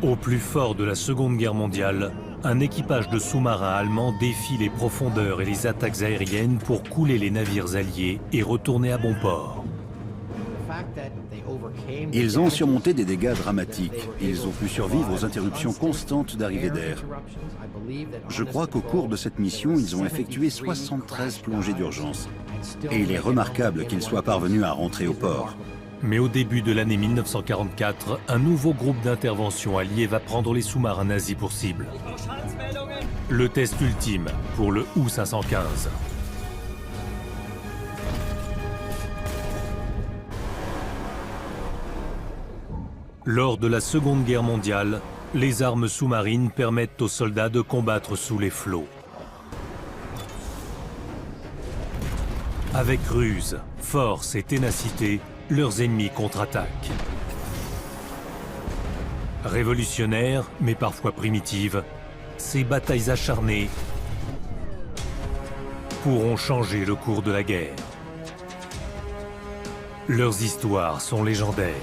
Au plus fort de la Seconde Guerre mondiale, un équipage de sous-marins allemands défie les profondeurs et les attaques aériennes pour couler les navires alliés et retourner à bon port. Ils ont surmonté des dégâts dramatiques. Ils ont pu survivre aux interruptions constantes d'arrivée d'air. Je crois qu'au cours de cette mission, ils ont effectué 73 plongées d'urgence. Et il est remarquable qu'ils soient parvenus à rentrer au port. Mais au début de l'année 1944, un nouveau groupe d'intervention allié va prendre les sous-marins nazis pour cible. Le test ultime pour le U-515. Lors de la Seconde Guerre mondiale, les armes sous-marines permettent aux soldats de combattre sous les flots. Avec ruse, force et ténacité, leurs ennemis contre-attaquent. Révolutionnaires, mais parfois primitives, ces batailles acharnées pourront changer le cours de la guerre. Leurs histoires sont légendaires.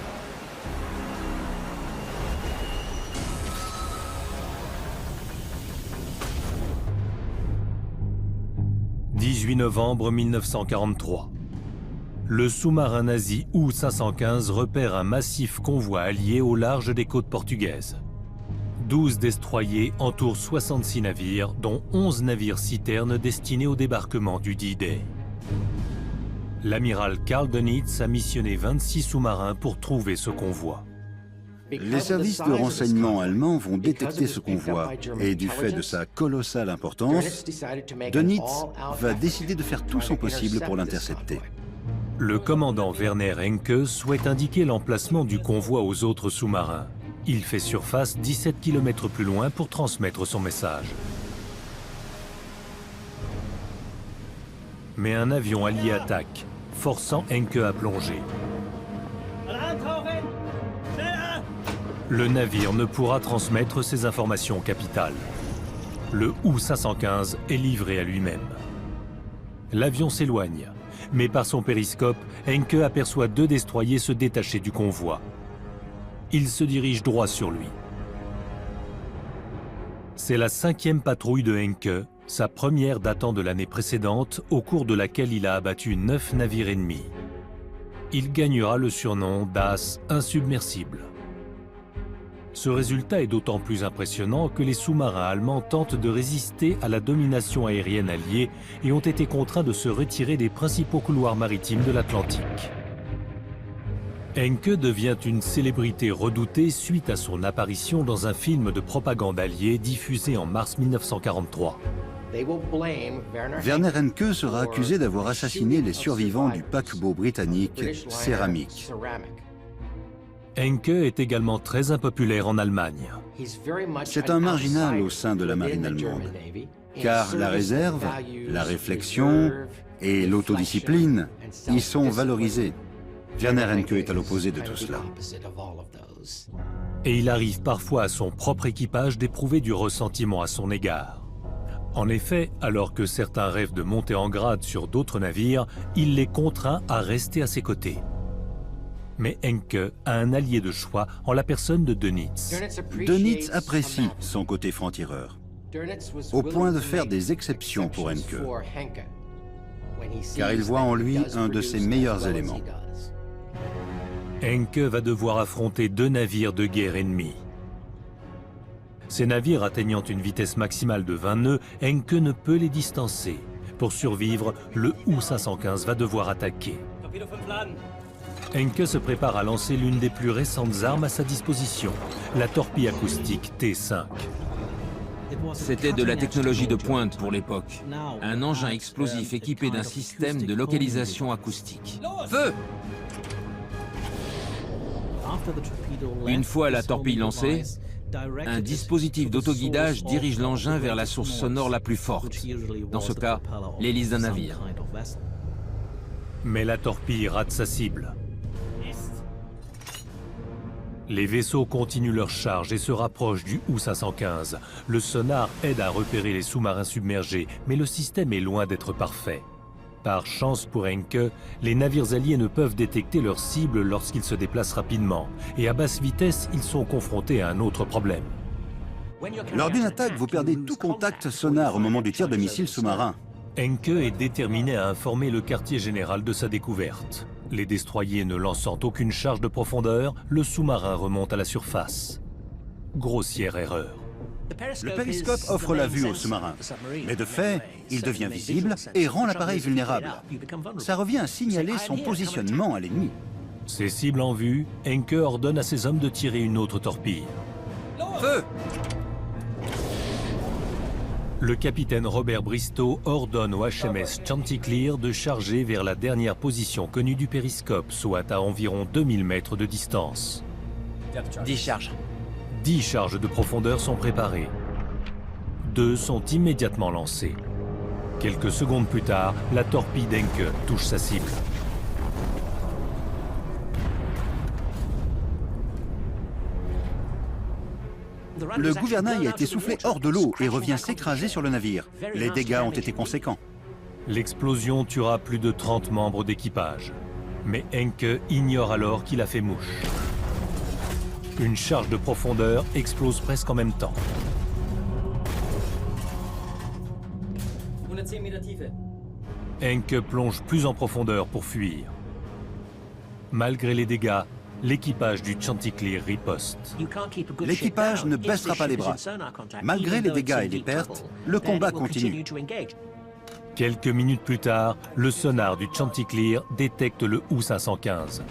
18 novembre 1943. Le sous-marin nazi U-515 repère un massif convoi allié au large des côtes portugaises. 12 destroyers entourent 66 navires, dont 11 navires citernes destinés au débarquement du D-Day. L'amiral Karl Dönitz a missionné 26 sous-marins pour trouver ce convoi. Les services de renseignement allemands vont détecter ce convoi et du fait de sa colossale importance, Dönitz va décider de faire tout son possible pour l'intercepter. Le commandant Werner Henke souhaite indiquer l'emplacement du convoi aux autres sous-marins. Il fait surface 17 km plus loin pour transmettre son message. Mais un avion allié attaque, forçant Henke à plonger. Le navire ne pourra transmettre ses informations capitales. Le U-515 est livré à lui-même. L'avion s'éloigne, mais par son périscope, Henke aperçoit 2 destroyers se détacher du convoi. Il se dirige droit sur lui. C'est la 5e patrouille de Henke, sa première datant de l'année précédente, au cours de laquelle il a abattu 9 navires ennemis. Il gagnera le surnom d'As insubmersible. Ce résultat est d'autant plus impressionnant que les sous-marins allemands tentent de résister à la domination aérienne alliée et ont été contraints de se retirer des principaux couloirs maritimes de l'Atlantique. Henke devient une célébrité redoutée suite à son apparition dans un film de propagande allié diffusé en mars 1943. Werner Henke sera accusé d'avoir assassiné les survivants du paquebot britannique Ceramic. Henke est également très impopulaire en Allemagne. C'est un marginal au sein de la marine allemande, car la réserve, la réflexion et l'autodiscipline y sont valorisés. Werner Henke est à l'opposé de tout cela. Et il arrive parfois à son propre équipage d'éprouver du ressentiment à son égard. En effet, alors que certains rêvent de monter en grade sur d'autres navires, il les contraint à rester à ses côtés. Mais Henke a un allié de choix en la personne de Dönitz. Dönitz apprécie son côté franc-tireur, au point de faire des exceptions pour Henke, car il voit en lui un de ses meilleurs éléments. Henke va devoir affronter 2 navires de guerre ennemis. Ces navires atteignant une vitesse maximale de 20 nœuds, Henke ne peut les distancer. Pour survivre, le U-515 va devoir attaquer. Henke se prépare à lancer l'une des plus récentes armes à sa disposition, la torpille acoustique T5. C'était de la technologie de pointe pour l'époque. Un engin explosif équipé d'un système de localisation acoustique. Feu! Une fois la torpille lancée, un dispositif d'autoguidage dirige l'engin vers la source sonore la plus forte. Dans ce cas, l'hélice d'un navire. Mais la torpille rate sa cible. Les vaisseaux continuent leur charge et se rapprochent du U-515. Le sonar aide à repérer les sous-marins submergés, mais le système est loin d'être parfait. Par chance pour Encke, les navires alliés ne peuvent détecter leurs cibles lorsqu'ils se déplacent rapidement. Et à basse vitesse, ils sont confrontés à un autre problème. Lors d'une attaque, vous perdez tout contact sonar au moment du tir de missiles sous-marins. Encke est déterminé à informer le quartier général de sa découverte. Les destroyers ne lançant aucune charge de profondeur, le sous-marin remonte à la surface. Grossière erreur. Le périscope offre la vue au sous-marin, mais de fait, il devient visible et rend l'appareil vulnérable. Ça revient à signaler son positionnement à l'ennemi. Ces cibles en vue, Encke ordonne à ses hommes de tirer une autre torpille. Feu! Le capitaine Robert Bristow ordonne au HMS Chanticleer de charger vers la dernière position connue du périscope, soit à environ 2000 mètres de distance. 10 charges. 10 charges de profondeur sont préparées. 2 sont immédiatement lancées. Quelques secondes plus tard, la torpille d'Encke touche sa cible. Le gouvernail a été soufflé hors de l'eau et revient s'écraser sur le navire. Les dégâts ont été conséquents. L'explosion tuera plus de 30 membres d'équipage. Mais Encke ignore alors qu'il a fait mouche. Une charge de profondeur explose presque en même temps. Encke plonge plus en profondeur pour fuir. Malgré les dégâts, l'équipage du Chanticleer riposte. L'équipage ne baissera pas les bras. Malgré les dégâts et les pertes, le combat continue. Quelques minutes plus tard, le sonar du Chanticleer détecte le U-515.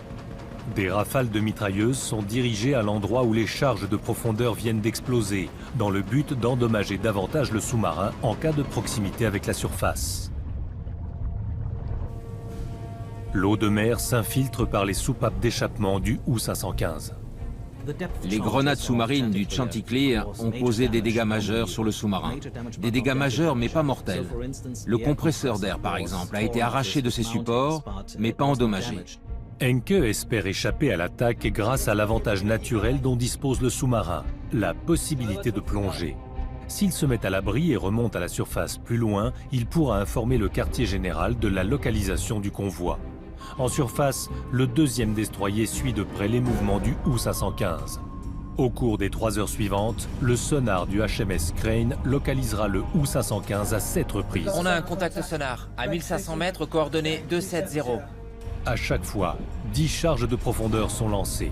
Des rafales de mitrailleuses sont dirigées à l'endroit où les charges de profondeur viennent d'exploser, dans le but d'endommager davantage le sous-marin en cas de proximité avec la surface. L'eau de mer s'infiltre par les soupapes d'échappement du U-515. Les grenades sous-marines du Chanticleer ont causé des dégâts majeurs sur le sous-marin. Des dégâts majeurs mais pas mortels. Le compresseur d'air, par exemple, a été arraché de ses supports, mais pas endommagé. Encke espère échapper à l'attaque grâce à l'avantage naturel dont dispose le sous-marin, la possibilité de plonger. S'il se met à l'abri et remonte à la surface plus loin, il pourra informer le quartier général de la localisation du convoi. En surface, le deuxième destroyer suit de près les mouvements du U-515. Au cours des 3 heures suivantes, le sonar du HMS Crane localisera le U-515 à 7 reprises. On a un contact sonar à 1500 mètres, coordonnées 270. À chaque fois, 10 charges de profondeur sont lancées.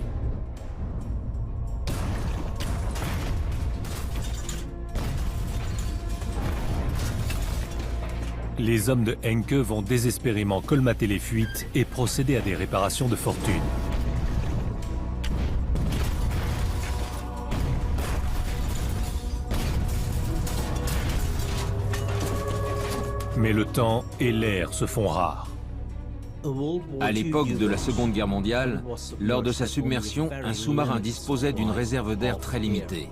Les hommes de Encke vont désespérément colmater les fuites et procéder à des réparations de fortune. Mais le temps et l'air se font rares. À l'époque de la Seconde Guerre mondiale, lors de sa submersion, un sous-marin disposait d'une réserve d'air très limitée.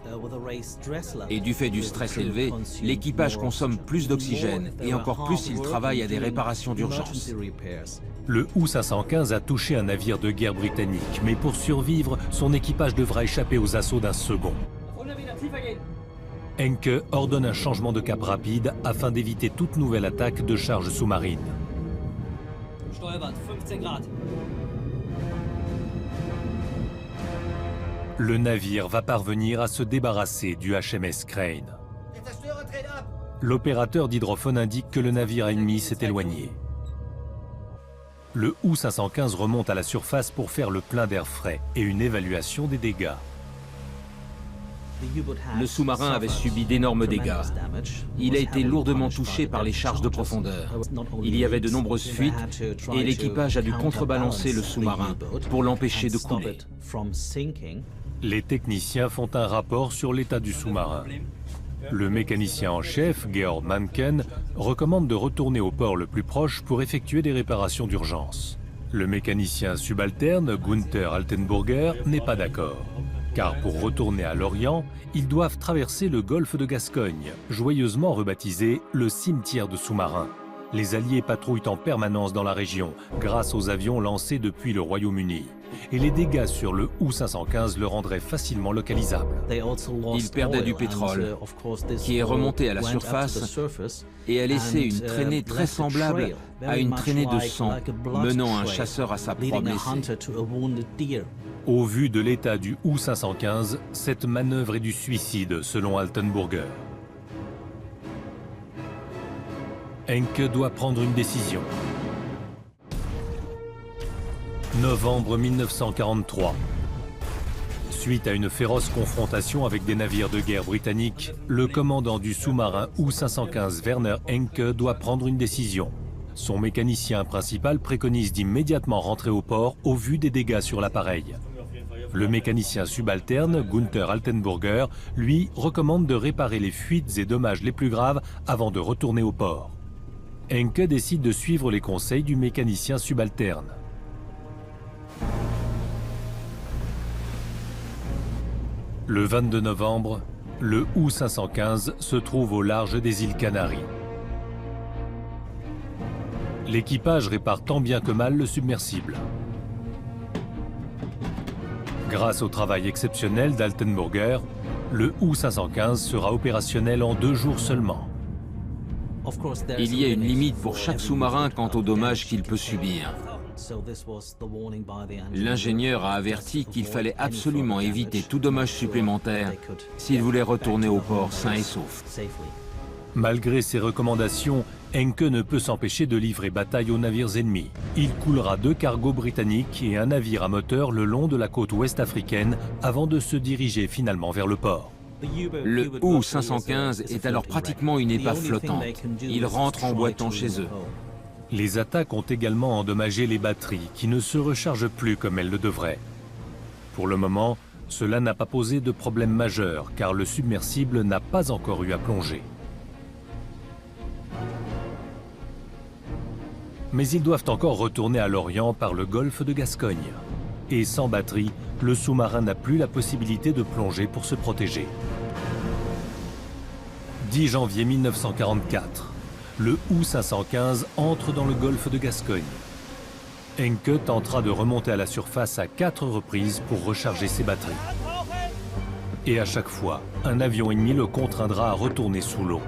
Et du fait du stress élevé, l'équipage consomme plus d'oxygène et encore plus s'il travaille à des réparations d'urgence. Le U-515 a touché un navire de guerre britannique, mais pour survivre, son équipage devra échapper aux assauts d'un second. Encke ordonne un changement de cap rapide afin d'éviter toute nouvelle attaque de charge sous-marine. Le navire va parvenir à se débarrasser du HMS Crane. L'opérateur d'hydrophone indique que le navire ennemi s'est éloigné. Le U-515 remonte à la surface pour faire le plein d'air frais et une évaluation des dégâts. Le sous-marin avait subi d'énormes dégâts. Il a été lourdement touché par les charges de profondeur. Il y avait de nombreuses fuites et l'équipage a dû contrebalancer le sous-marin pour l'empêcher de couler. Les techniciens font un rapport sur l'état du sous-marin. Le mécanicien en chef, Georg Manken, recommande de retourner au port le plus proche pour effectuer des réparations d'urgence. Le mécanicien subalterne, Gunther Altenburger, n'est pas d'accord. Car pour retourner à l'Orient, ils doivent traverser le golfe de Gascogne, joyeusement rebaptisé le cimetière de sous-marins. Les Alliés patrouillent en permanence dans la région, grâce aux avions lancés depuis le Royaume-Uni. Et les dégâts sur le U-515 le rendraient facilement localisable. Ils perdaient du pétrole, qui est remonté à la surface et a laissé une traînée très semblable à une traînée de sang, menant un chasseur à sa proie blessée. Au vu de l'état du U-515, cette manœuvre est du suicide, selon Altenburger. Encke doit prendre une décision. Novembre 1943. Suite à une féroce confrontation avec des navires de guerre britanniques, le commandant du sous-marin U-515 Werner Encke doit prendre une décision. Son mécanicien principal préconise d'immédiatement rentrer au port au vu des dégâts sur l'appareil. Le mécanicien subalterne, Gunther Altenburger, lui, recommande de réparer les fuites et dommages les plus graves avant de retourner au port. Encke décide de suivre les conseils du mécanicien subalterne. Le 22 novembre, le U-515 se trouve au large des îles Canaries. L'équipage répare tant bien que mal le submersible. Grâce au travail exceptionnel d'Altenburger, le U-515 sera opérationnel en 2 jours seulement. Il y a une limite pour chaque sous-marin quant aux dommages qu'il peut subir. L'ingénieur a averti qu'il fallait absolument éviter tout dommage supplémentaire s'il voulait retourner au port sain et sauf. Malgré ces recommandations, Encke ne peut s'empêcher de livrer bataille aux navires ennemis. Il coulera 2 cargos britanniques et un navire à moteur le long de la côte ouest africaine avant de se diriger finalement vers le port. Le U-515 est alors pratiquement une épave flottante. Il rentre en boitant chez eux. Les attaques ont également endommagé les batteries qui ne se rechargent plus comme elles le devraient. Pour le moment, cela n'a pas posé de problème majeur car le submersible n'a pas encore eu à plonger. Mais ils doivent encore retourner à l'Orient par le golfe de Gascogne. Et sans batterie, le sous-marin n'a plus la possibilité de plonger pour se protéger. 10 janvier 1944, le U-515 entre dans le golfe de Gascogne. Encke tentera de remonter à la surface à 4 reprises pour recharger ses batteries. Et à chaque fois, un avion ennemi le contraindra à retourner sous l'eau.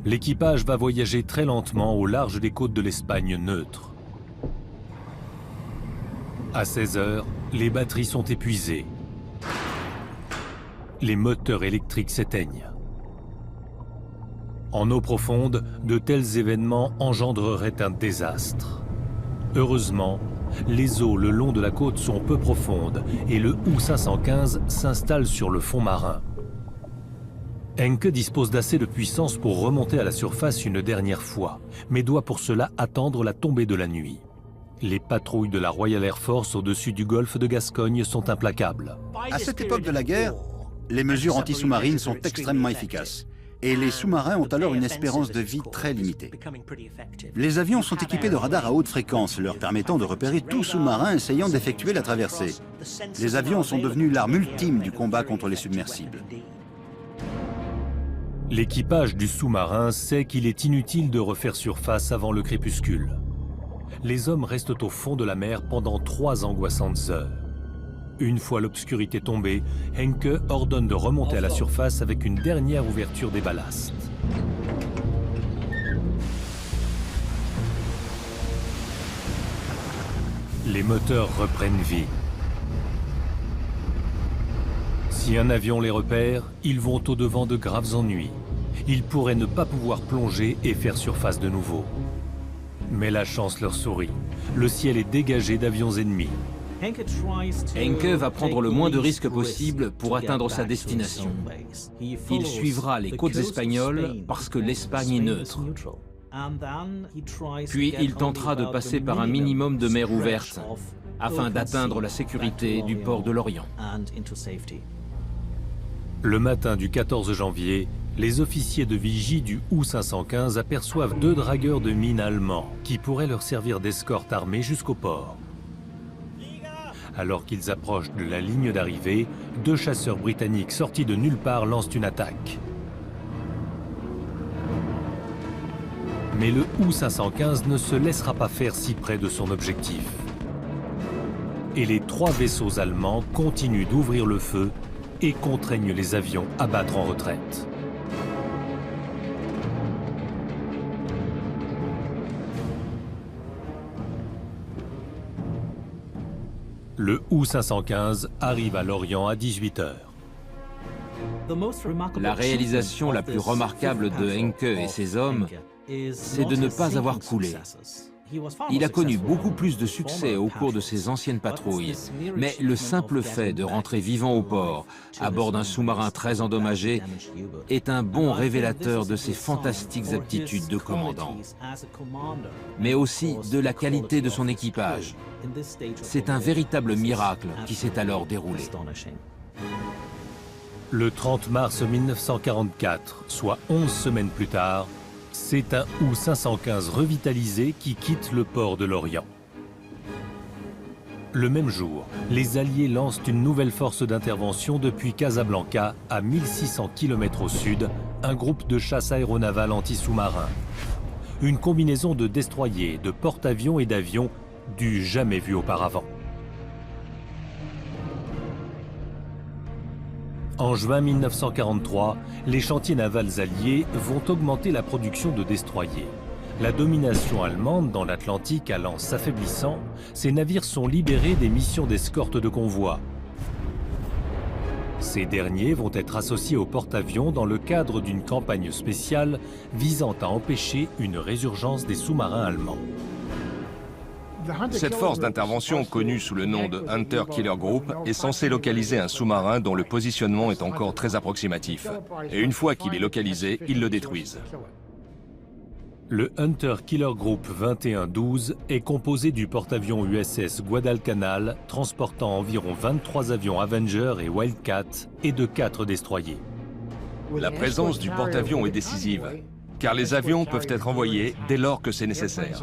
L'équipage va voyager très lentement au large des côtes de l'Espagne neutre. À 16 heures, les batteries sont épuisées. Les moteurs électriques s'éteignent. En eau profonde, de tels événements engendreraient un désastre. Heureusement, les eaux le long de la côte sont peu profondes et le U-515 s'installe sur le fond marin. Encke dispose d'assez de puissance pour remonter à la surface une dernière fois, mais doit pour cela attendre la tombée de la nuit. Les patrouilles de la Royal Air Force au-dessus du golfe de Gascogne sont implacables. À cette époque de la guerre, les mesures anti-sous-marines sont extrêmement efficaces. Et les sous-marins ont alors une espérance de vie très limitée. Les avions sont équipés de radars à haute fréquence, leur permettant de repérer tout sous-marin essayant d'effectuer la traversée. Les avions sont devenus l'arme ultime du combat contre les submersibles. L'équipage du sous-marin sait qu'il est inutile de refaire surface avant le crépuscule. Les hommes restent au fond de la mer pendant 3 angoissantes heures. Une fois l'obscurité tombée, Encke ordonne de remonter à la surface avec une dernière ouverture des ballasts. Les moteurs reprennent vie. Si un avion les repère, ils vont au-devant de graves ennuis. Ils pourraient ne pas pouvoir plonger et faire surface de nouveau. Mais la chance leur sourit. Le ciel est dégagé d'avions ennemis. Encke va prendre le moins de risques possible pour atteindre sa destination. Il suivra les côtes espagnoles parce que l'Espagne est neutre. Puis il tentera de passer par un minimum de mer ouverte afin d'atteindre la sécurité du port de l'Orient. Le matin du 14 janvier, les officiers de vigie du U-515 aperçoivent 2 dragueurs de mines allemands qui pourraient leur servir d'escorte armée jusqu'au port. Alors qu'ils approchent de la ligne d'arrivée, 2 chasseurs britanniques sortis de nulle part lancent une attaque. Mais le U-515 ne se laissera pas faire si près de son objectif. Et les 3 vaisseaux allemands continuent d'ouvrir le feu et contraignent les avions à battre en retraite. Le U-515 arrive à Lorient à 18 h. La réalisation la plus remarquable de Encke et ses hommes, c'est de ne pas avoir coulé. Il a connu beaucoup plus de succès au cours de ses anciennes patrouilles, mais le simple fait de rentrer vivant au port, à bord d'un sous-marin très endommagé, est un bon révélateur de ses fantastiques aptitudes de commandant, mais aussi de la qualité de son équipage. C'est un véritable miracle qui s'est alors déroulé. Le 30 mars 1944, soit 11 semaines plus tard, c'est un U-515 revitalisé qui quitte le port de Lorient. Le même jour, les Alliés lancent une nouvelle force d'intervention depuis Casablanca, à 1600 km au sud, un groupe de chasse aéronavale anti-sous-marin. Une combinaison de destroyers, de porte-avions et d'avions du jamais vu auparavant. En juin 1943, les chantiers navals alliés vont augmenter la production de destroyers. La domination allemande dans l'Atlantique allant s'affaiblissant, ces navires sont libérés des missions d'escorte de convois. Ces derniers vont être associés aux porte-avions dans le cadre d'une campagne spéciale visant à empêcher une résurgence des sous-marins allemands. Cette force d'intervention, connue sous le nom de Hunter Killer Group, est censée localiser un sous-marin dont le positionnement est encore très approximatif. Et une fois qu'il est localisé, ils le détruisent. Le Hunter Killer Group 2112 est composé du porte-avions USS Guadalcanal, transportant environ 23 avions Avenger et Wildcat, et de 4 destroyers. La présence du porte-avions est décisive, car les avions peuvent être envoyés dès lors que c'est nécessaire.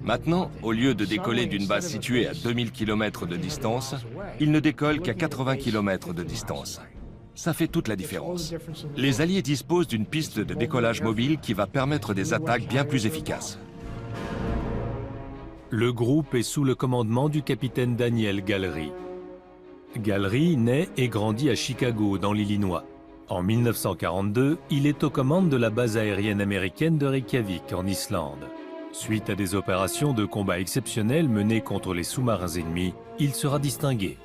Maintenant, au lieu de décoller d'une base située à 2000 km de distance, ils ne décollent qu'à 80 km de distance. Ça fait toute la différence. Les Alliés disposent d'une piste de décollage mobile qui va permettre des attaques bien plus efficaces. Le groupe est sous le commandement du capitaine Daniel Gallery. Gallery naît et grandit à Chicago, dans l'Illinois. En 1942, il est aux commandes de la base aérienne américaine de Reykjavik, en Islande. Suite à des opérations de combat exceptionnelles menées contre les sous-marins ennemis, il sera distingué.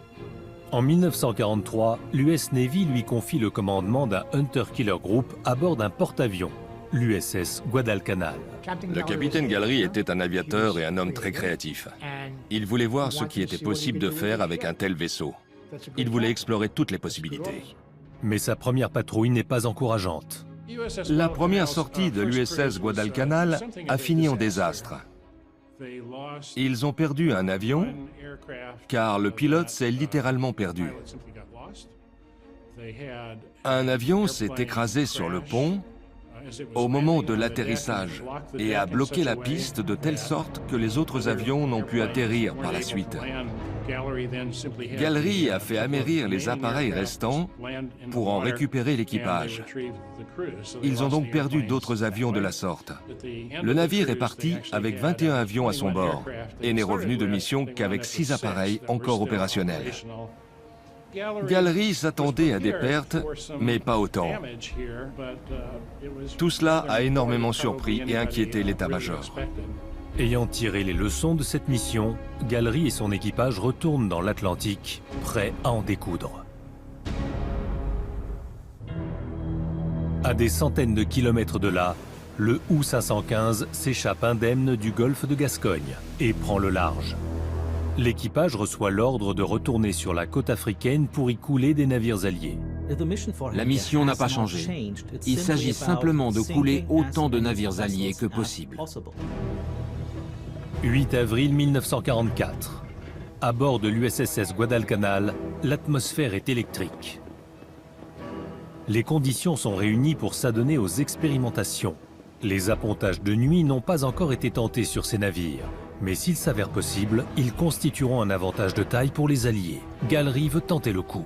En 1943, l'US Navy lui confie le commandement d'un Hunter Killer Group à bord d'un porte-avions, l'USS Guadalcanal. Le capitaine Gallery était un aviateur et un homme très créatif. Il voulait voir ce qui était possible de faire avec un tel vaisseau. Il voulait explorer toutes les possibilités. Mais sa première patrouille n'est pas encourageante. La première sortie de l'USS Guadalcanal a fini en désastre. Ils ont perdu un avion, car le pilote s'est littéralement perdu. Un avion s'est écrasé sur le pont au moment de l'atterrissage et a bloqué la piste de telle sorte que les autres avions n'ont pu atterrir par la suite. Gallery a fait amérir les appareils restants pour en récupérer l'équipage. Ils ont donc perdu d'autres avions de la sorte. Le navire est parti avec 21 avions à son bord et n'est revenu de mission qu'avec 6 appareils encore opérationnels. Gallery s'attendait à des pertes, mais pas autant. Tout cela a énormément surpris et inquiété l'état-major. Ayant tiré les leçons de cette mission, Gallery et son équipage retournent dans l'Atlantique, prêts à en découdre. À des centaines de kilomètres de là, le U-515 s'échappe indemne du golfe de Gascogne et prend le large. L'équipage reçoit l'ordre de retourner sur la côte africaine pour y couler des navires alliés. La mission n'a pas changé. Il s'agit simplement de couler autant de navires alliés que possible. 8 avril 1944. À bord de l'USS Guadalcanal, l'atmosphère est électrique. Les conditions sont réunies pour s'adonner aux expérimentations. Les appontages de nuit n'ont pas encore été tentés sur ces navires. Mais s'il s'avère possible, ils constitueront un avantage de taille pour les Alliés. Gallery veut tenter le coup.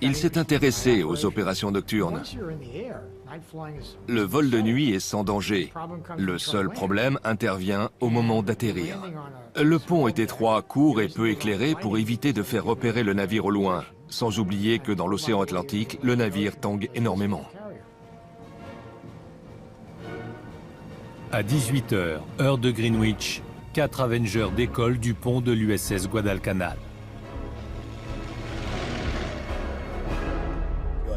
Il s'est intéressé aux opérations nocturnes. Le vol de nuit est sans danger. Le seul problème intervient au moment d'atterrir. Le pont est étroit, court et peu éclairé pour éviter de faire repérer le navire au loin. Sans oublier que dans l'océan Atlantique, le navire tangue énormément. À 18h, heure de Greenwich, 4 Avengers décollent du pont de l'USS Guadalcanal.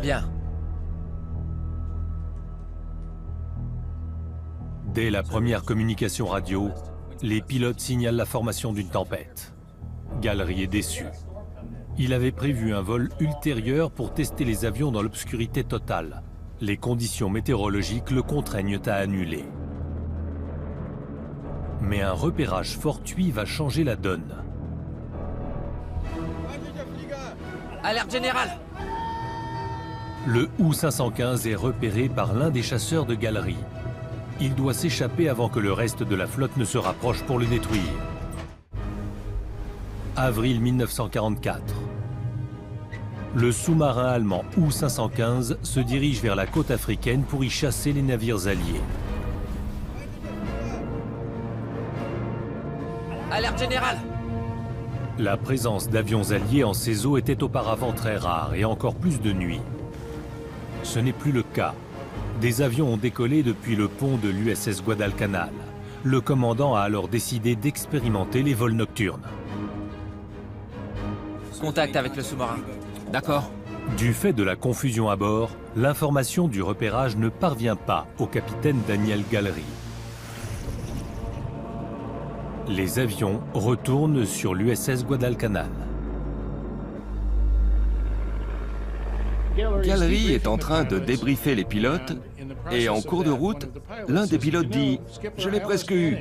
Bien. Dès la première communication radio, les pilotes signalent la formation d'une tempête. Gallery est déçu. Il avait prévu un vol ultérieur pour tester les avions dans l'obscurité totale. Les conditions météorologiques le contraignent à annuler. Mais un repérage fortuit va changer la donne. Alerte générale! Le U-515 est repéré par l'un des chasseurs de Gallery. Il doit s'échapper avant que le reste de la flotte ne se rapproche pour le détruire. Avril 1944. Le sous-marin allemand U-515 se dirige vers la côte africaine pour y chasser les navires alliés. Alerte générale! La présence d'avions alliés en ces eaux était auparavant très rare et encore plus de nuit. Ce n'est plus le cas. Des avions ont décollé depuis le pont de l'USS Guadalcanal. Le commandant a alors décidé d'expérimenter les vols nocturnes. Contact avec le sous-marin. D'accord. Du fait de la confusion à bord, l'information du repérage ne parvient pas au capitaine Daniel Gallery. Les avions retournent sur l'USS Guadalcanal. Gallery est en train de débriefer les pilotes et en cours de route, l'un des pilotes dit « Je l'ai presque eu ».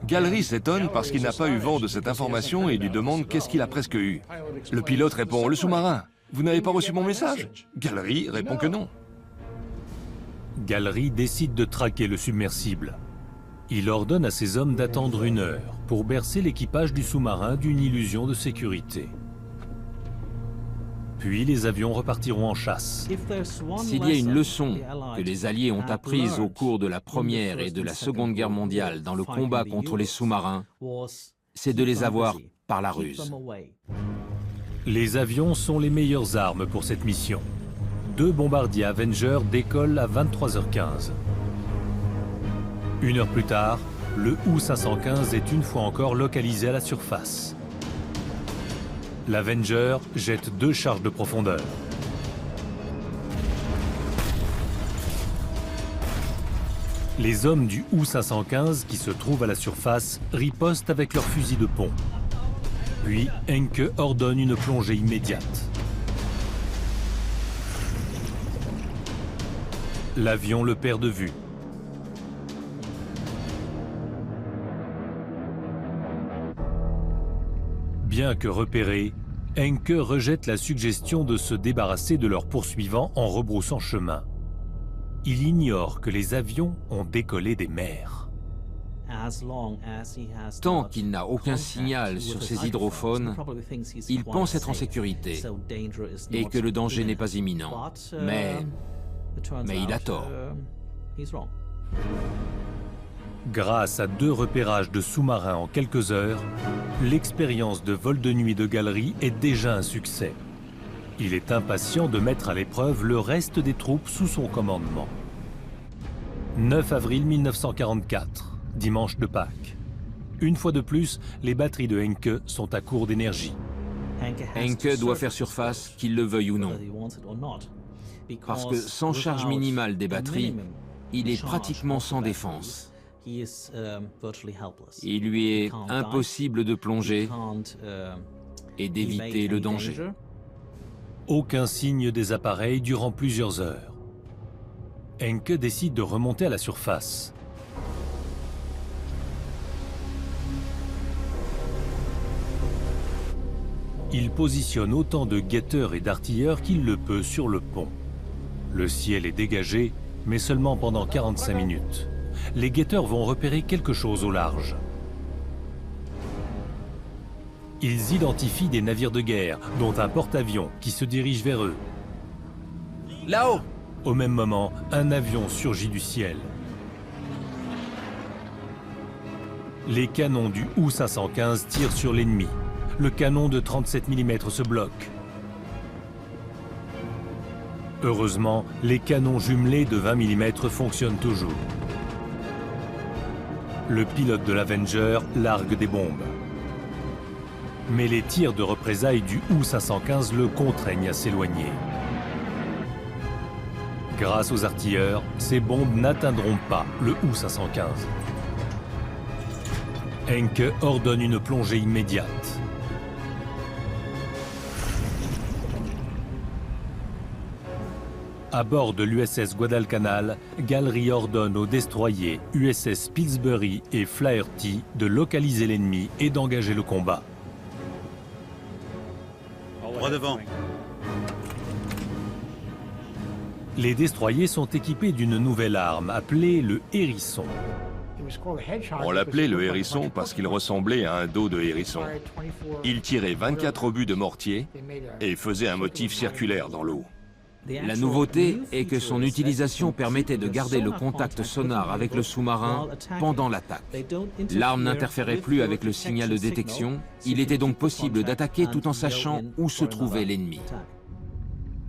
Gallery s'étonne parce qu'il n'a pas eu vent de cette information et lui demande qu'est-ce qu'il a presque eu. Le pilote répond « Le sous-marin, vous n'avez pas reçu mon message ?» Gallery répond que non. Gallery décide de traquer le submersible. Il ordonne à ses hommes d'attendre 1 heure pour bercer l'équipage du sous-marin d'une illusion de sécurité. Puis les avions repartiront en chasse. S'il y a une leçon que les Alliés ont apprise au cours de la Première et de la Seconde Guerre mondiale dans le combat contre les sous-marins, c'est de les avoir par la ruse. Les avions sont les meilleures armes pour cette mission. 2 bombardiers Avenger décollent à 23h15. 1 heure plus tard, le U-515 est une fois encore localisé à la surface. L'Avenger jette 2 charges de profondeur. Les hommes du U-515 qui se trouvent à la surface ripostent avec leurs fusils de pont. Puis Henke ordonne une plongée immédiate. L'avion le perd de vue. Bien que repérés, Henke rejette la suggestion de se débarrasser de leurs poursuivants en rebroussant chemin. Il ignore que les avions ont décollé des mers. Tant qu'il n'a aucun signal sur ses hydrophones, il pense être en sécurité et que le danger n'est pas imminent. Mais il a tort. Grâce à 2 repérages de sous-marins en quelques heures, l'expérience de vol de nuit de Gallery est déjà un succès. Il est impatient de mettre à l'épreuve le reste des troupes sous son commandement. 9 avril 1944, dimanche de Pâques. Une fois de plus, les batteries de Henke sont à court d'énergie. Henke doit faire surface, qu'il le veuille ou non. Parce que sans charge minimale des batteries, il est pratiquement sans défense. Il lui est impossible de plonger et d'éviter le danger. Aucun signe des appareils durant plusieurs heures. Henke décide de remonter à la surface. Il positionne autant de guetteurs et d'artilleurs qu'il le peut sur le pont. Le ciel est dégagé, mais seulement pendant 45 minutes. Les guetteurs vont repérer quelque chose au large. Ils identifient des navires de guerre, dont un porte-avions qui se dirige vers eux. Là-haut! Au même moment, un avion surgit du ciel. Les canons du U-515 tirent sur l'ennemi. Le canon de 37 mm se bloque. Heureusement, les canons jumelés de 20 mm fonctionnent toujours. Le pilote de l'Avenger largue des bombes. Mais les tirs de représailles du U-515 le contraignent à s'éloigner. Grâce aux artilleurs, ces bombes n'atteindront pas le U-515. Henke ordonne une plongée immédiate. À bord de l'USS Guadalcanal, Gallery ordonne aux destroyers USS Pillsbury et Flaherty de localiser l'ennemi et d'engager le combat. Droit devant. Les destroyers sont équipés d'une nouvelle arme appelée le hérisson. On l'appelait le hérisson parce qu'il ressemblait à un dos de hérisson. Il tirait 24 obus de mortier et faisait un motif circulaire dans l'eau. La nouveauté est que son utilisation permettait de garder le contact sonar avec le sous-marin pendant l'attaque. L'arme n'interférait plus avec le signal de détection, il était donc possible d'attaquer tout en sachant où se trouvait l'ennemi.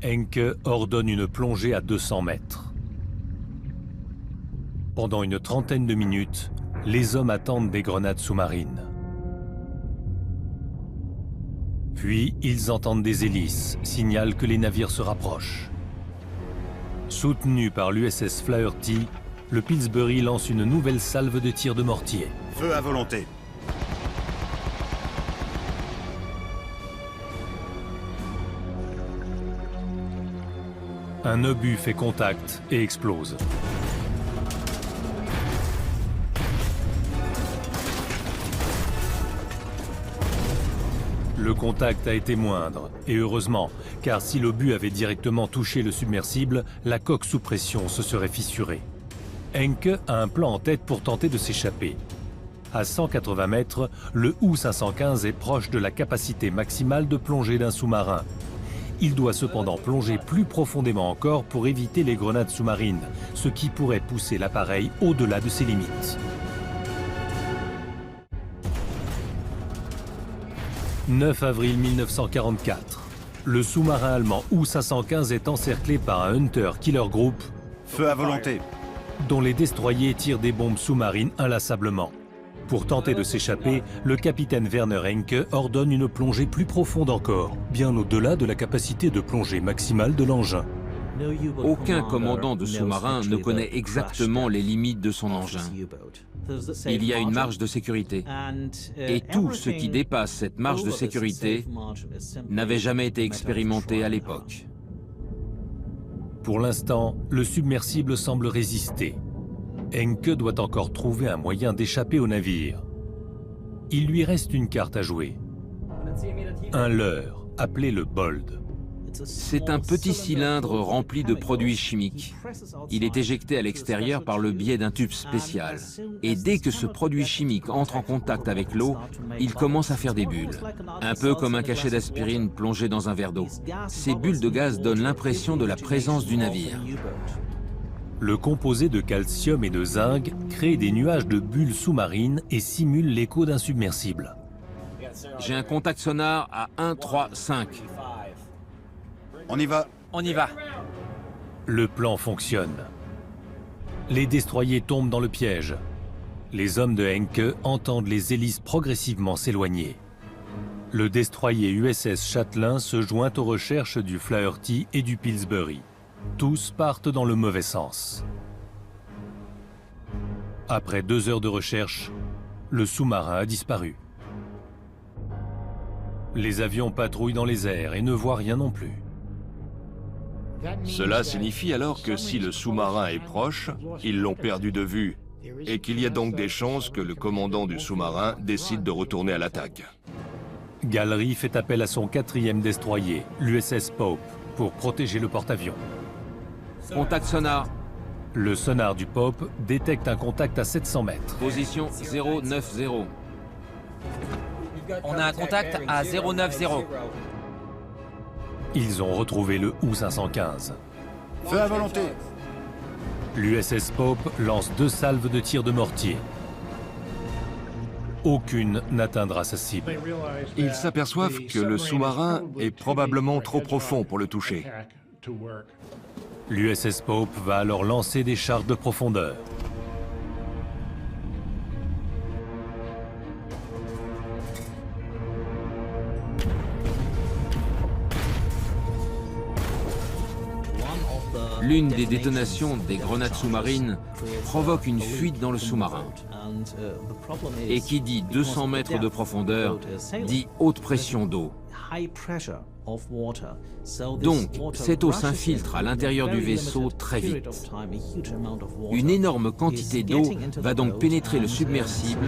Henke ordonne une plongée à 200 mètres. Pendant une trentaine de minutes, les hommes attendent des grenades sous-marines. Puis, ils entendent des hélices, signal que les navires se rapprochent. Soutenu par l'USS Flaherty, le Pillsbury lance une nouvelle salve de tirs de mortier. Feu à volonté. Un obus fait contact et explose. Le contact a été moindre, et heureusement, car si l'obus avait directement touché le submersible, la coque sous pression se serait fissurée. Henke a un plan en tête pour tenter de s'échapper. À 180 mètres, le U-515 est proche de la capacité maximale de plongée d'un sous-marin. Il doit cependant plonger plus profondément encore pour éviter les grenades sous-marines, ce qui pourrait pousser l'appareil au-delà de ses limites. 9 avril 1944. Le sous-marin allemand U-515 est encerclé par un Hunter Killer Group, Feu à volonté. dont les destroyers tirent des bombes sous-marines inlassablement. Pour tenter de s'échapper, le capitaine Werner Henke ordonne une plongée plus profonde encore, bien au-delà de la capacité de plongée maximale de l'engin. Aucun commandant de sous-marin ne connaît exactement les limites de son engin. Il y a une marge de sécurité. Et tout ce qui dépasse cette marge de sécurité n'avait jamais été expérimenté à l'époque. Pour l'instant, le submersible semble résister. Henke doit encore trouver un moyen d'échapper au navire. Il lui reste une carte à jouer. Un leurre, appelé le Bold. C'est un petit cylindre rempli de produits chimiques. Il est éjecté à l'extérieur par le biais d'un tube spécial. Et dès que ce produit chimique entre en contact avec l'eau, il commence à faire des bulles. Un peu comme un cachet d'aspirine plongé dans un verre d'eau. Ces bulles de gaz donnent l'impression de la présence du navire. Le composé de calcium et de zinc crée des nuages de bulles sous-marines et simule l'écho d'un submersible. J'ai un contact sonar à 1, 3, 5. On y va. On y va. Le plan fonctionne. Les destroyers tombent dans le piège. Les hommes de Henke entendent les hélices progressivement s'éloigner. Le destroyer USS Chatelain se joint aux recherches du Flaherty et du Pillsbury. Tous partent dans le mauvais sens. Après 2 heures de recherche, le sous-marin a disparu. Les avions patrouillent dans les airs et ne voient rien non plus. Cela signifie alors que si le sous-marin est proche, ils l'ont perdu de vue, et qu'il y a donc des chances que le commandant du sous-marin décide de retourner à l'attaque. Gallery fait appel à son 4e destroyer, l'USS Pope, pour protéger le porte-avions. Contact sonar. Le sonar du Pope détecte un contact à 700 mètres. Position 090. On a un contact à 090. Ils ont retrouvé le U-515. Feu à volonté. L'USS Pope lance 2 salves de tirs de mortier. Aucune n'atteindra sa cible. Ils s'aperçoivent que le sous-marin est probablement trop profond pour le toucher. L'USS Pope va alors lancer des charges de profondeur. L'une des détonations des grenades sous-marines provoque une fuite dans le sous-marin. Et qui dit 200 mètres de profondeur, dit haute pression d'eau. Donc, cette eau s'infiltre à l'intérieur du vaisseau très vite. Une énorme quantité d'eau va donc pénétrer le submersible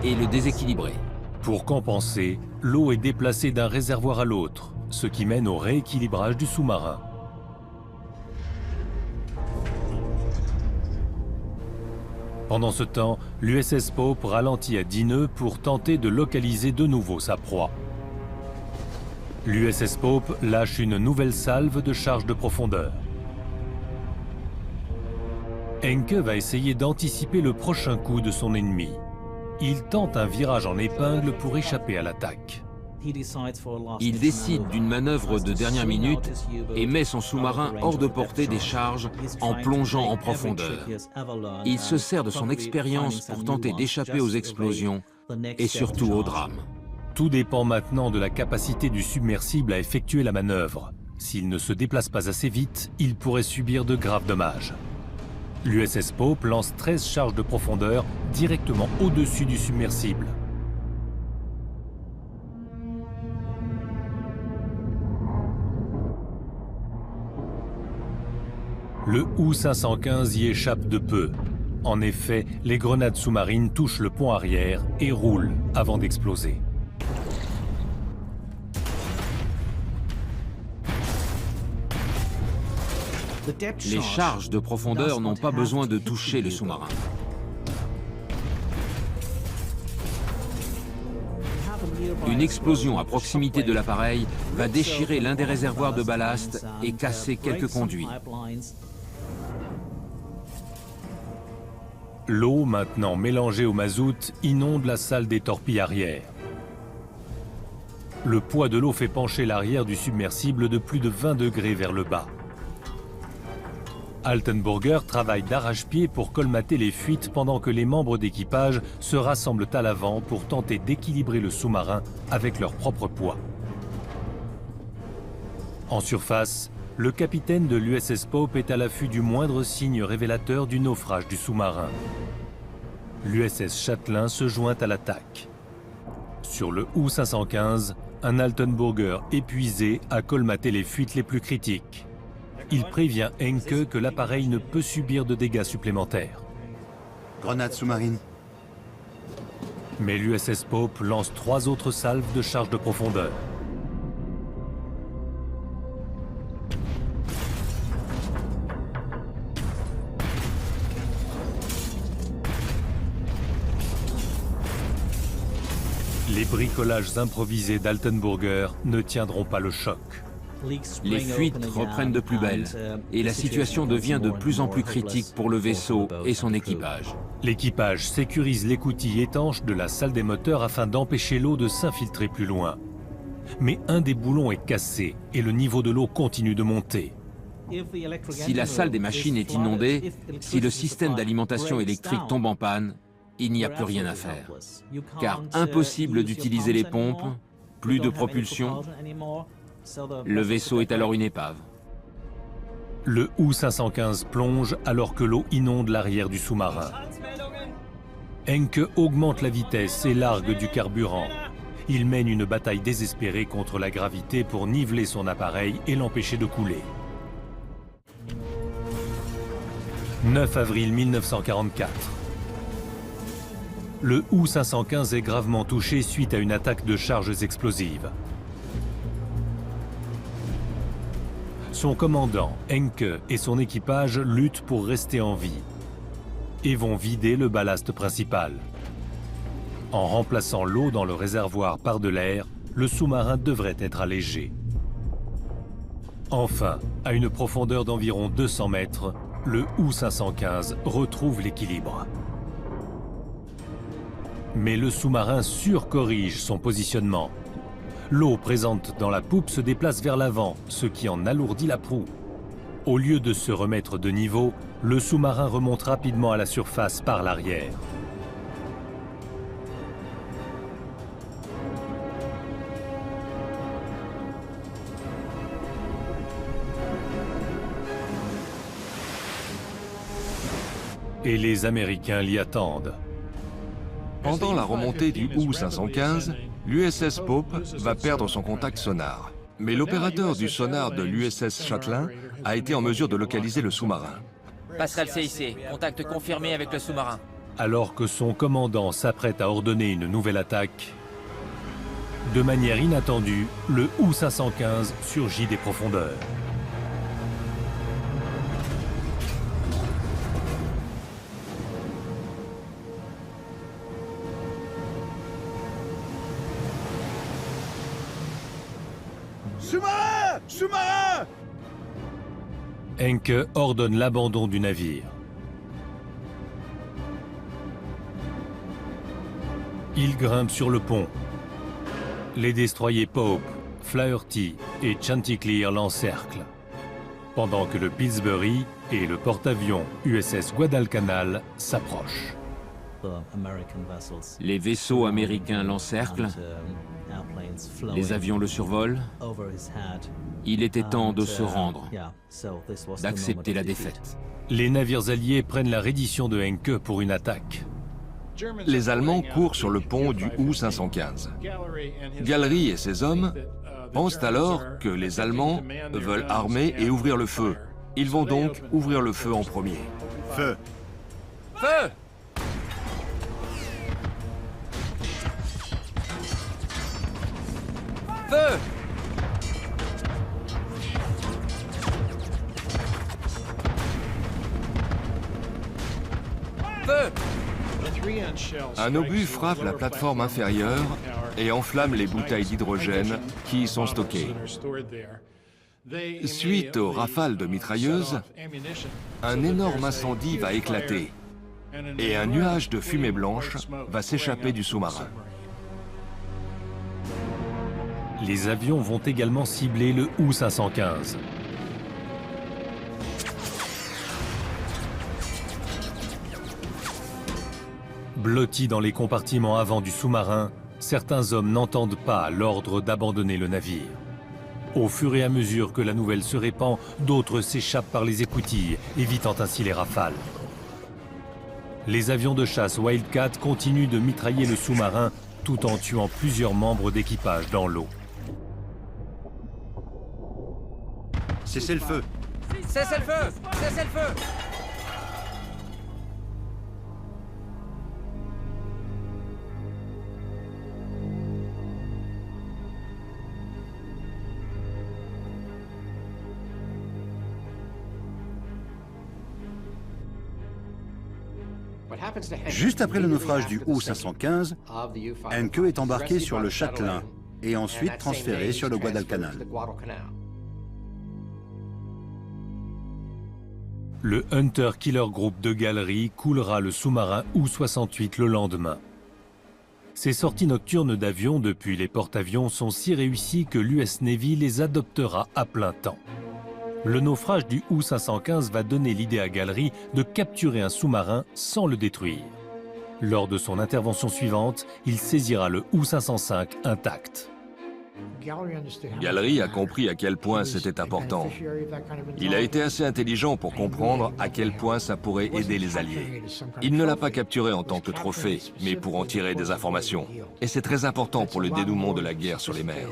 et le déséquilibrer. Pour compenser, l'eau est déplacée d'un réservoir à l'autre, ce qui mène au rééquilibrage du sous-marin. Pendant ce temps, l'USS Pope ralentit à 10 nœuds pour tenter de localiser de nouveau sa proie. L'USS Pope lâche une nouvelle salve de charge de profondeur. Encke va essayer d'anticiper le prochain coup de son ennemi. Il tente un virage en épingle pour échapper à l'attaque. Il décide d'une manœuvre de dernière minute et met son sous-marin hors de portée des charges en plongeant en profondeur. Il se sert de son expérience pour tenter d'échapper aux explosions et surtout au drame. Tout dépend maintenant de la capacité du submersible à effectuer la manœuvre. S'il ne se déplace pas assez vite, il pourrait subir de graves dommages. L'USS Pope lance 13 charges de profondeur directement au-dessus du submersible. Le U-515 y échappe de peu. En effet, les grenades sous-marines touchent le pont arrière et roulent avant d'exploser. Les charges de profondeur n'ont pas besoin de toucher le sous-marin. Une explosion à proximité de l'appareil va déchirer l'un des réservoirs de ballast et casser quelques conduits. L'eau, maintenant mélangée au mazout, inonde la salle des torpilles arrière. Le poids de l'eau fait pencher l'arrière du submersible de plus de 20 degrés vers le bas. Altenburger travaille d'arrache-pied pour colmater les fuites pendant que les membres d'équipage se rassemblent à l'avant pour tenter d'équilibrer le sous-marin avec leur propre poids. En surface, le capitaine de l'USS Pope est à l'affût du moindre signe révélateur du naufrage du sous-marin. L'USS Chatelain se joint à l'attaque. Sur le U-515, un Altenburger épuisé a colmaté les fuites les plus critiques. Il prévient Encke que l'appareil ne peut subir de dégâts supplémentaires. Grenade sous-marine. Mais l'USS Pope lance 3 autres salves de charge de profondeur. Les bricolages improvisés d'Altenburger ne tiendront pas le choc. Les fuites reprennent de plus belle et la situation devient de plus en plus critique pour le vaisseau et son équipage. L'équipage sécurise l'écoutille étanche de la salle des moteurs afin d'empêcher l'eau de s'infiltrer plus loin. Mais un des boulons est cassé et le niveau de l'eau continue de monter. Si la salle des machines est inondée, si le système d'alimentation électrique tombe en panne, il n'y a plus rien à faire. Car impossible d'utiliser les pompes, plus de propulsion. Le vaisseau est alors une épave. Le U-515 plonge alors que l'eau inonde l'arrière du sous-marin. Encke augmente la vitesse et largue du carburant. Il mène une bataille désespérée contre la gravité pour niveler son appareil et l'empêcher de couler. 9 avril 1944. Le U-515 est gravement touché suite à une attaque de charges explosives. Son commandant, Encke, et son équipage luttent pour rester en vie et vont vider le ballast principal. En remplaçant l'eau dans le réservoir par de l'air, le sous-marin devrait être allégé. Enfin, à une profondeur d'environ 200 mètres, le U-515 retrouve l'équilibre. Mais le sous-marin surcorrige son positionnement. L'eau présente dans la poupe se déplace vers l'avant, ce qui en alourdit la proue. Au lieu de se remettre de niveau, le sous-marin remonte rapidement à la surface par l'arrière. Et les Américains l'y attendent. Pendant la remontée du U-515, l'USS Pope va perdre son contact sonar. Mais l'opérateur du sonar de l'USS Chatelain a été en mesure de localiser le sous-marin. Passerelle CIC, contact confirmé avec le sous-marin. Alors que son commandant s'apprête à ordonner une nouvelle attaque, de manière inattendue, le U-515 surgit des profondeurs. Sous-marin! Sous-marin! Encke ordonne l'abandon du navire. Il grimpe sur le pont. Les destroyers Pope, Flaherty et Chanticleer l'encerclent, pendant que le Pillsbury et le porte-avions USS Guadalcanal s'approchent. Les vaisseaux américains l'encerclent, les avions le survolent. Il était temps de se rendre, d'accepter la défaite. Les navires alliés prennent la reddition de Encke pour une attaque. Les Allemands courent sur le pont du U-515. Gallery et ses hommes pensent alors que les Allemands veulent armer et ouvrir le feu. Ils vont donc ouvrir le feu en premier. Feu! Feu! Feu! Feu! Un obus frappe la plateforme inférieure et enflamme les bouteilles d'hydrogène qui y sont stockées. Suite aux rafales de mitrailleuses, un énorme incendie va éclater et un nuage de fumée blanche va s'échapper du sous-marin. Les avions vont également cibler le U-515. Blottis dans les compartiments avant du sous-marin, certains hommes n'entendent pas l'ordre d'abandonner le navire. Au fur et à mesure que la nouvelle se répand, d'autres s'échappent par les écoutilles, évitant ainsi les rafales. Les avions de chasse Wildcat continuent de mitrailler le sous-marin tout en tuant plusieurs membres d'équipage dans l'eau. Cessez le feu! Cessez le feu! Cessez le feu! Juste après le naufrage du U-515, Encke est embarqué sur le Chatelain et ensuite transféré sur le Guadalcanal. Le Hunter Killer Group de Gallery coulera le sous-marin U-68 le lendemain. Ces sorties nocturnes d'avions depuis les porte-avions sont si réussies que l'US Navy les adoptera à plein temps. Le naufrage du U-515 va donner l'idée à Gallery de capturer un sous-marin sans le détruire. Lors de son intervention suivante, il saisira le U-505 intact. Gallery a compris à quel point c'était important. Il a été assez intelligent pour comprendre à quel point ça pourrait aider les Alliés. Il ne l'a pas capturé en tant que trophée, mais pour en tirer des informations. Et c'est très important pour le dénouement de la guerre sur les mers.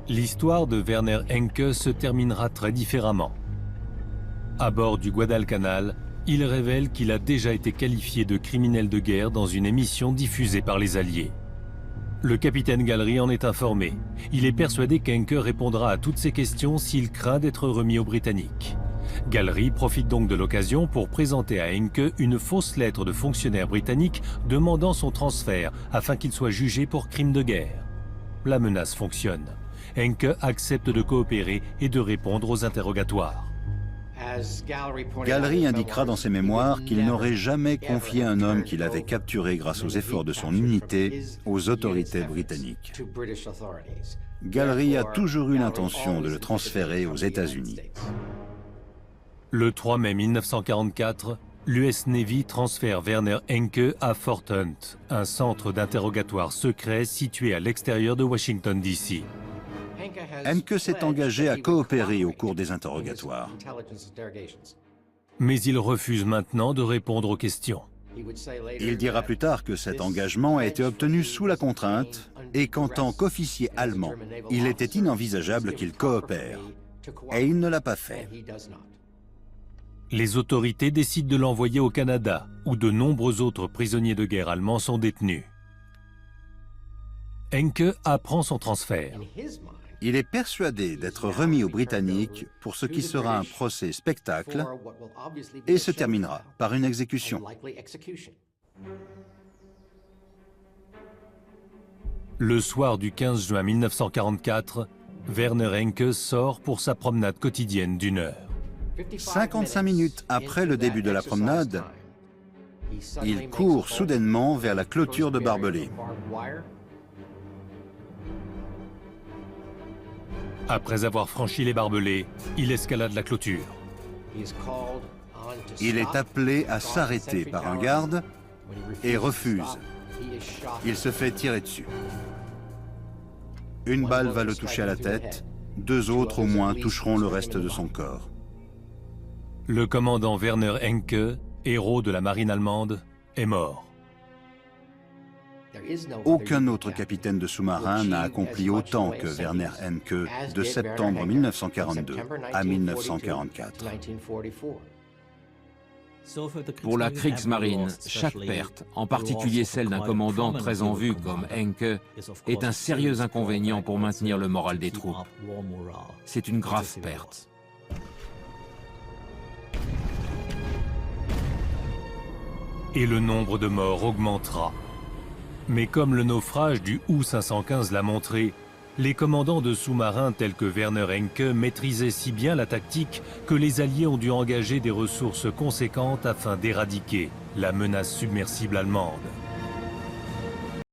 L'histoire de Werner Encke se terminera très différemment. À bord du Guadalcanal, il révèle qu'il a déjà été qualifié de criminel de guerre dans une émission diffusée par les Alliés. Le capitaine Gallery en est informé. Il est persuadé qu'Encke répondra à toutes ces questions s'il craint d'être remis aux Britanniques. Gallery profite donc de l'occasion pour présenter à Encke une fausse lettre de fonctionnaire britannique demandant son transfert afin qu'il soit jugé pour crime de guerre. La menace fonctionne. Encke accepte de coopérer et de répondre aux interrogatoires. Gallery indiquera dans ses mémoires qu'il n'aurait jamais confié un homme qu'il avait capturé grâce aux efforts de son unité aux autorités britanniques. Gallery a toujours eu l'intention de le transférer aux États-Unis. Le 3 mai 1944, l'US Navy transfère Werner Encke à Fort Hunt, un centre d'interrogatoire secret situé à l'extérieur de Washington, D.C. Encke s'est engagé à coopérer au cours des interrogatoires. Mais il refuse maintenant de répondre aux questions. Il dira plus tard que cet engagement a été obtenu sous la contrainte et qu'en tant qu'officier allemand, il était inenvisageable qu'il coopère. Et il ne l'a pas fait. Les autorités décident de l'envoyer au Canada, où de nombreux autres prisonniers de guerre allemands sont détenus. Encke apprend son transfert. Il est persuadé d'être remis aux Britanniques pour ce qui sera un procès spectacle et se terminera par une exécution. Le soir du 15 juin 1944, Werner Encke sort pour sa promenade quotidienne d'1 heure. 55 minutes après le début de la promenade, il court soudainement vers la clôture de barbelés. Après avoir franchi les barbelés, il escalade la clôture. Il est appelé à s'arrêter par un garde et refuse. Il se fait tirer dessus. Une balle va le toucher à la tête, 2 autres au moins toucheront le reste de son corps. Le commandant Werner Encke, héros de la marine allemande, est mort. Aucun autre capitaine de sous-marin n'a accompli autant que Werner Encke de septembre 1942 à 1944. Pour la Kriegsmarine, chaque perte, en particulier celle d'un commandant très en vue comme Encke, est un sérieux inconvénient pour maintenir le moral des troupes. C'est une grave perte. Et le nombre de morts augmentera. Mais comme le naufrage du U-515 l'a montré, les commandants de sous-marins tels que Werner Encke maîtrisaient si bien la tactique que les Alliés ont dû engager des ressources conséquentes afin d'éradiquer la menace submersible allemande.